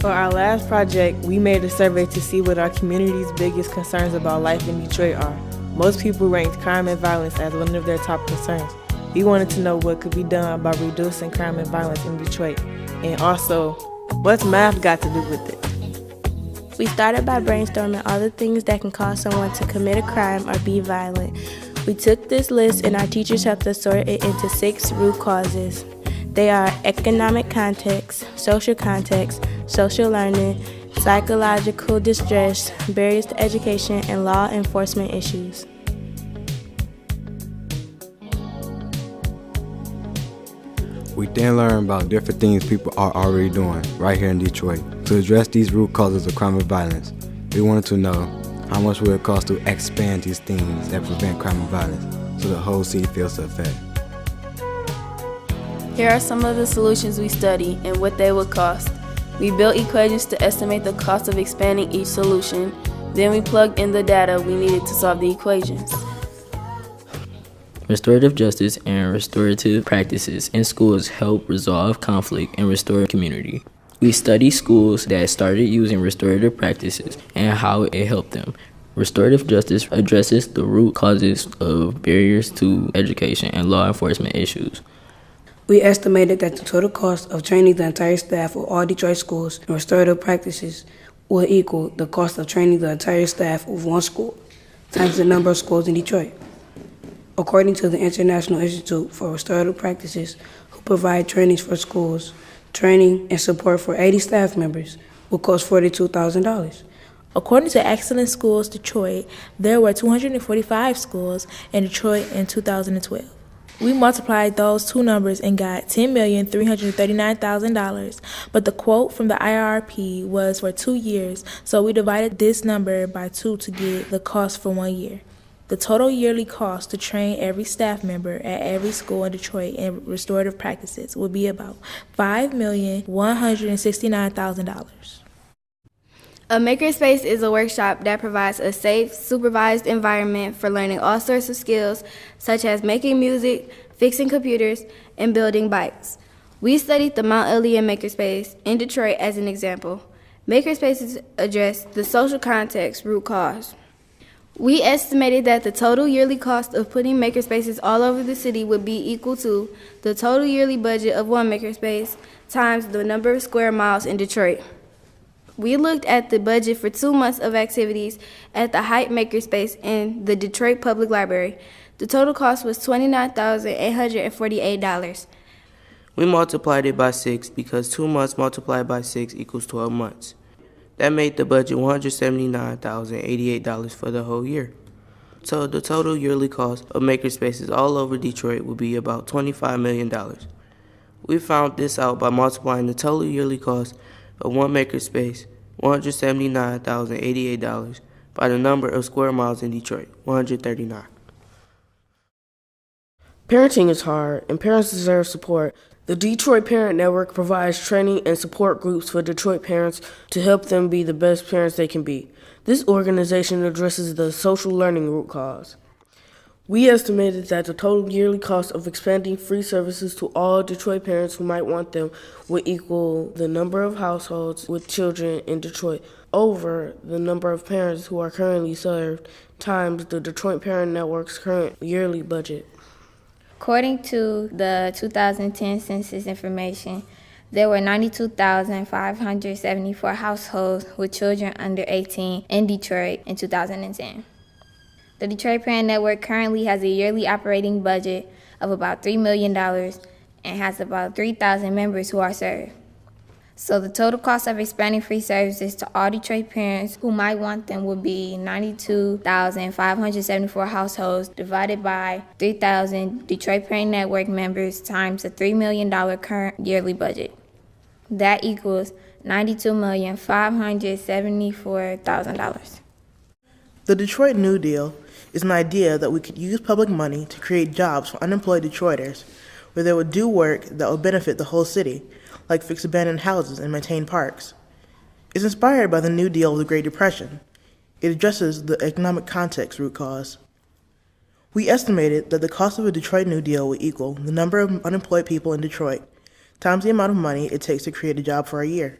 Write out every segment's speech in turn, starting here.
For our last project, we made a survey to see what our community's biggest concerns about life in Detroit are. Most people ranked crime and violence as one of their top concerns. We wanted to know what could be done by reducing crime and violence in Detroit. And also, what's math got to do with it? We started by brainstorming all the things that can cause someone to commit a crime or be violent. We took this list and our teachers helped us sort it into 6 root causes. They are economic context, social learning, psychological distress, barriers to education, and law enforcement issues. We then learn about different things people are already doing right here in Detroit. To address these root causes of crime and violence, we wanted to know how much will it cost to expand these things that prevent crime and violence so the whole city feels the effect. Here are some of the solutions we studied and what they would cost. We built equations to estimate the cost of expanding each solution. Then we plugged in the data we needed to solve the equations. Restorative justice and restorative practices in schools help resolve conflict and restore community. We study schools that started using restorative practices and how it helped them. Restorative justice addresses the root causes of barriers to education and law enforcement issues. We estimated that the total cost of training the entire staff of all Detroit schools in restorative practices would equal the cost of training the entire staff of one school times the number of schools in Detroit. According to the International Institute for Restorative Practices, who provide trainings for schools, training and support for 80 staff members will cost $42,000. According to Excellent Schools Detroit, there were 245 schools in Detroit in 2012. We multiplied those two numbers and got $10,339,000, but the quote from the IRP was for 2 years, so we divided this number by 2 to get the cost for 1 year. The total yearly cost to train every staff member at every school in Detroit in restorative practices would be about $5,169,000. A makerspace is a workshop that provides a safe, supervised environment for learning all sorts of skills, such as making music, fixing computers, and building bikes. We studied the Mount Eliot Makerspace in Detroit as an example. Makerspaces address the social context root cause. We estimated that the total yearly cost of putting makerspaces all over the city would be equal to the total yearly budget of one makerspace times the number of square miles in Detroit. We looked at the budget for 2 months of activities at the Hype Makerspace in the Detroit Public Library. The total cost was $29,848. We multiplied it by 6 because 2 months multiplied by 6 equals 12 months. That made the budget $179,088 for the whole year. So the total yearly cost of makerspaces all over Detroit would be about $25 million. We found this out by multiplying the total yearly cost of one makerspace, $179,088, by the number of square miles in Detroit, 139. Parenting is hard, and parents deserve support. The Detroit Parent Network provides training and support groups for Detroit parents to help them be the best parents they can be. This organization addresses the social learning root cause. We estimated that the total yearly cost of expanding free services to all Detroit parents who might want them would equal the number of households with children in Detroit over the number of parents who are currently served times the Detroit Parent Network's current yearly budget. According to the 2010 census information, there were 92,574 households with children under 18 in Detroit in 2010. The Detroit Parent Network currently has a yearly operating budget of about $3 million and has about 3,000 members who are served. So the total cost of expanding free services to all Detroit parents who might want them would be 92,574 households divided by 3,000 Detroit Parent Network members times the $3 million current yearly budget. That equals $92,574,000. The Detroit New Deal is an idea that we could use public money to create jobs for unemployed Detroiters, where they would do work that would benefit the whole city, like fix abandoned houses and maintain parks. It's inspired by the New Deal of the Great Depression. It addresses the economic context root cause. We estimated that the cost of a Detroit New Deal would equal the number of unemployed people in Detroit times the amount of money it takes to create a job for a year.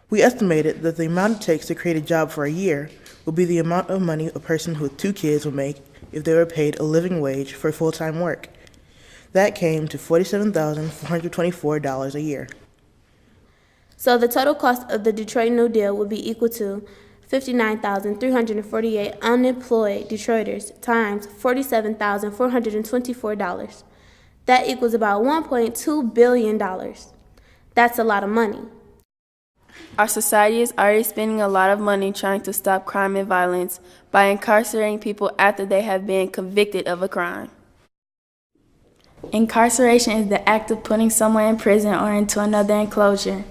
We estimated that the amount it takes to create a job for a year will be the amount of money a person with 2 kids would make if they were paid a living wage for full-time work. That came to $47,424 a year. So the total cost of the Detroit New Deal would be equal to 59,348 unemployed Detroiters times $47,424. That equals about $1.2 billion. That's a lot of money. Our society is already spending a lot of money trying to stop crime and violence by incarcerating people after they have been convicted of a crime. Incarceration is the act of putting someone in prison or into another enclosure.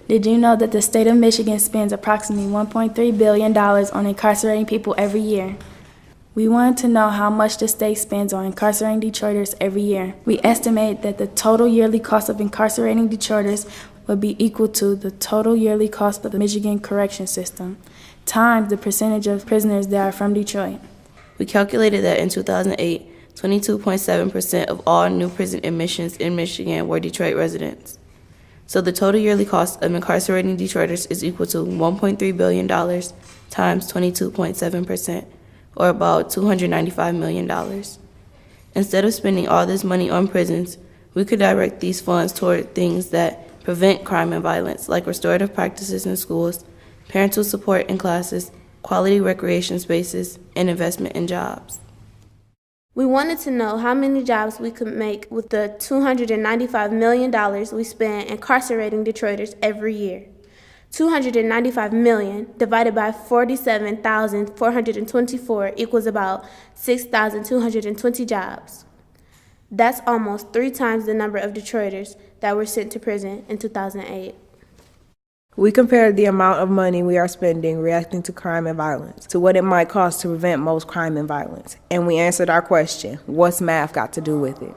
Did you know that the state of Michigan spends approximately $1.3 billion on incarcerating people every year? We wanted to know how much the state spends on incarcerating Detroiters every year. We estimate that the total yearly cost of incarcerating Detroiters would be equal to the total yearly cost of the Michigan correction system times the percentage of prisoners that are from Detroit. We calculated that in 2008, 22.7% of all new prison admissions in Michigan were Detroit residents. So the total yearly cost of incarcerating Detroiters is equal to $1.3 billion times 22.7%, or about $295 million. Instead of spending all this money on prisons, we could direct these funds toward things that prevent crime and violence, like restorative practices in schools, parental support in classes, quality recreation spaces, and investment in jobs. We wanted to know how many jobs we could make with the $295 million we spend incarcerating Detroiters every year. $295 million divided by 47,424 equals about 6,220 jobs. That's almost 3 times the number of Detroiters that were sent to prison in 2008. We compared the amount of money we are spending reacting to crime and violence to what it might cost to prevent most crime and violence. And we answered our question, what's math got to do with it?